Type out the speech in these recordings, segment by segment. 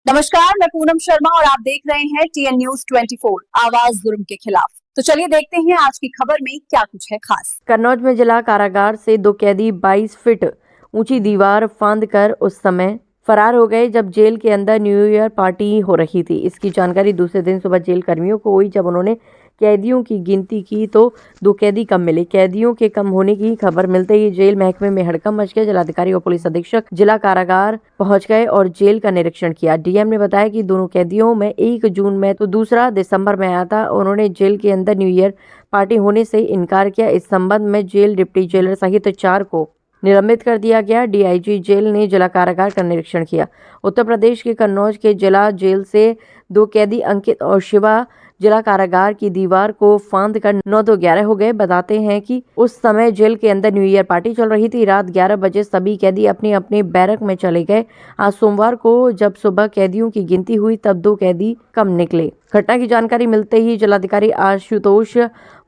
नमस्कार, मैं पूनम शर्मा और आप देख रहे हैं TN News 24 आवाज जुर्म के खिलाफ। तो चलिए देखते हैं आज की खबर में क्या कुछ है खास। कन्नौज में जिला कारागार से दो कैदी 22 फीट ऊंची दीवार फांदकर उस समय फरार हो गए जब जेल के अंदर न्यू ईयर पार्टी हो रही थी। इसकी जानकारी दूसरे दिन सुबह जेल कर्मियों को हुई। जब उन्होंने कैदियों की गिनती की तो दो कैदी कम मिले। कैदियों के कम होने की खबर मिलते ही जेल महकमे में हड़कंप मच गया। जिलाधिकारी और पुलिस अधीक्षक जिला कारागार पहुंच गए और जेल का निरीक्षण किया। डीएम ने बताया कि दोनों कैदियों में 1 जून में तो दूसरा दिसंबर में आया था। उन्होंने जेल के अंदर न्यू ईयर पार्टी होने से इनकार किया। इस संबंध में जेल डिप्टी जेलर सहित 4 को निलंबित कर दिया गया। डीआईजी जेल ने जिला कारागार का निरीक्षण किया। उत्तर प्रदेश के कन्नौज के जिला जेल से दो कैदी अंकित और शिवा जिला कारागार की दीवार को फांद कर 9-11 हो गए। बताते हैं कि उस समय जेल के अंदर न्यू ईयर पार्टी चल रही थी। रात 11 बजे सभी कैदी अपने अपने बैरक में चले गए। आज सोमवार को जब सुबह कैदियों की गिनती हुई तब दो कैदी कम निकले। घटना की जानकारी मिलते ही जिलाधिकारी आशुतोष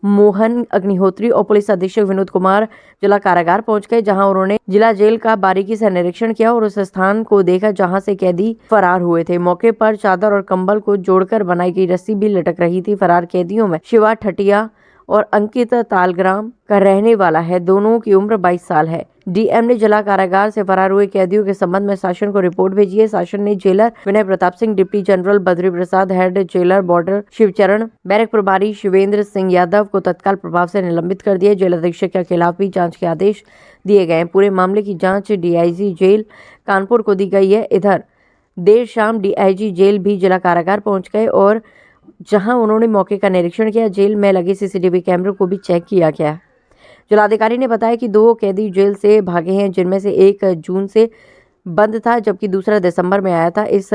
मोहन अग्निहोत्री और पुलिस अधीक्षक विनोद कुमार जिला कारागार पहुंच गए, जहां उन्होंने जिला जेल का बारीकी से निरीक्षण किया और उस स्थान को देखा जहां से कैदी फरार हुए थे। मौके पर चादर और कंबल को जोड़कर बनाई गई रस्सी भी लटक रही थी। फरार कैदियों में शिवा ठटिया और अंकित तालग्राम का रहने वाला है। दोनों की उम्र 22 साल है। डीएम ने जिला कारागार से फरार हुए कैदियों के संबंध में शासन को रिपोर्ट भेजी है। शासन ने jailer Vinay Pratap Singh, deputy general Badri Prasad, head jailer warder Shivcharan, barrack प्रभारी शिवेंद्र सिंह यादव को तत्काल प्रभाव से निलंबित कर दिया। जेल अधीक्षक के खिलाफ भी जांच के आदेश दिए गए हैं। पूरे मामले की जांच डीआईजी जेल कानपुर को दी गई है। इधर देर शाम डीआईजी जेल भी जिला कारागार पहुंच गए और जहां उन्होंने मौके का निरीक्षण किया। जेल में लगे सीसीटीवी कैमरों को भी चेक किया गया। जिलाधिकारी ने बताया कि 2 कैदी जेल से भागे हैं, जिनमें से 1 जून से बंद था जबकि दूसरा दिसंबर में आया था। इस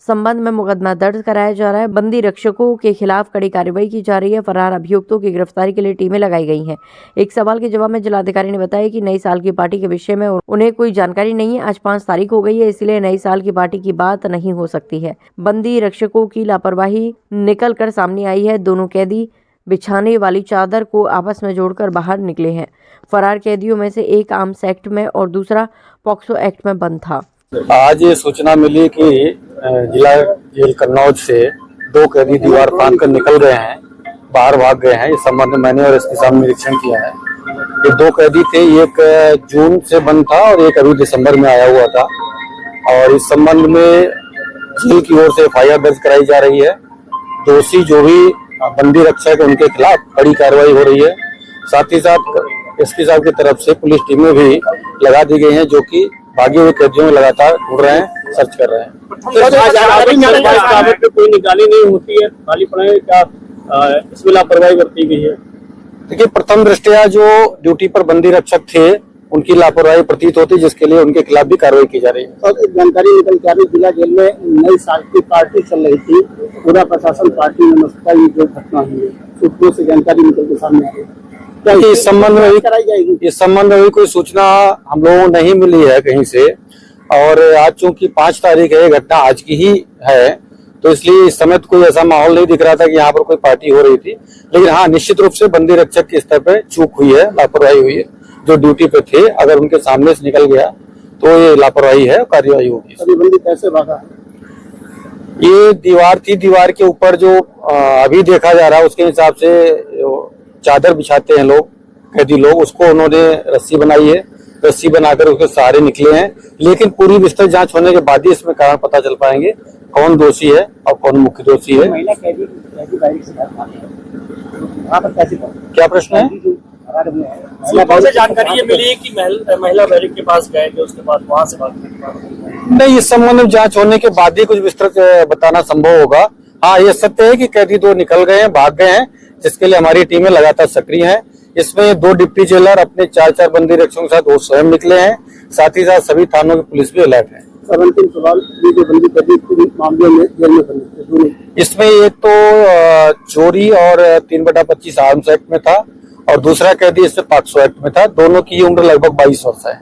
संबंध में मुकदमा दर्ज कराया जा रहा है। बंदी रक्षकों के खिलाफ कड़ी कार्रवाई की जा रही है। फरार अभियुक्तों की गिरफ्तारी के लिए टीमें लगाई गई हैं। एक सवाल के जवाब में जिलाधिकारी ने बताया कि नई साल की पार्टी के विषय में उन्हें कोई जानकारी नहीं है। आज 5 तारीख हो गई है, इसलिए नई साल की पार्टी की बात नहीं हो सकती है। बंदी रक्षकों की लापरवाही निकल कर सामने आई है। दोनों कैदी बिछाने वाली चादर को आपस में जोड़कर बाहर निकले हैं। फरार कैदियों में से एक आर्म्स एक्ट में और दूसरा पॉक्सो एक्ट में बंद था। आज ये सूचना मिली कि जिला जेल कन्नौज से 2 कैदी दीवार फांद कर निकल गए हैं, बाहर भाग गए हैं। इस संबंध में मैंने और एसपी साहब ने निरीक्षण किया है। ये 2 कैदी थे, एक जून से बंद था और एक अभी दिसंबर में आया हुआ था। और इस संबंध में जेल की ओर से FIR दर्ज कराई जा रही है। दोषी जो भी बंदी रक्षक उनके खिलाफ कड़ी कार्रवाई हो रही है। साथ ही साथ एसपी साहब की तरफ से पुलिस टीमें भी लगा दी गई हैं, जो कि भागे हुए कैदियों में लगातार ढूंढ रहे हैं, सर्च कर रहे हैं। कोई निगरानी नहीं होती है, खाली पड़े क्या इसमें लापरवाही बरती गई है? देखिए, प्रथम दृष्टया जो ड्यूटी पर बंदी रक्षक थे उनकी लापरवाही प्रतीत होती, जिसके लिए उनके खिलाफ भी कार्रवाई की जा रही है। तो जानकारी निकल के आ रही, जिला जेल में नई साल की पार्टी चल रही थी, पूरा प्रशासन पार्टी में मस्त था। ये जो घटना हुई है सूत्रों से जानकारी निकल के सामने आ रही है। इस संबंध में कोई सूचना हम लोगों को नहीं मिली है कहीं से। और आज चूंकि 5 तारीख है, घटना आज की ही है, तो इसलिए इस समय कोई ऐसा माहौल नहीं दिख रहा था कि यहाँ पर कोई पार्टी हो रही थी। लेकिन हाँ, निश्चित रूप से बंदी रक्षक के स्तर पर चूक हुई है, लापरवाही हुई है। जो ड्यूटी पे थे, अगर उनके सामने से निकल गया तो ये लापरवाही है, कार्यवाही होगी। अभी बंदी कैसे भागा? ये दीवार थी, दीवार के ऊपर जो अभी देखा जा रहा है उसके हिसाब से चादर बिछाते हैं लोग, कैदी लोग, उसको उन्होंने रस्सी बनाई है। रस्सी बनाकर उसके सहारे निकले हैं। लेकिन पूरी विस्तृत जांच होने के बाद ही इसमें कारण पता चल पाएंगे कौन दोषी है और कौन मुख्य दोषी है। क्या प्रश्न है? से जानकारी ये मिली कि महिला बैरिक के पास गए थे, उसके बाद वहां से भाग नहीं, इस संबंध में जांच होने के बाद ही कुछ विस्तृत बताना संभव होगा। हाँ, ये सत्य है कि कैदी 2 निकल गए हैं, भाग गए हैं, जिसके लिए हमारी टीमें लगातार सक्रिय हैं। इसमें 2 डिप्टी जेलर अपने 4 बंदी रक्षकों के साथ वो स्वयं निकले हैं। साथ ही साथ सभी थानों की पुलिस भी अलर्ट है। अंतिम सवाल, ये जो बंदी कैदी मामले में जेल में बंदी, इसमें एक तो चोरी और 3/25 आर्म्स एक्ट में था और दूसरा कैदी इससे पॉक्सो एक्ट में था। दोनों की उम्र लगभग 22 वर्ष है।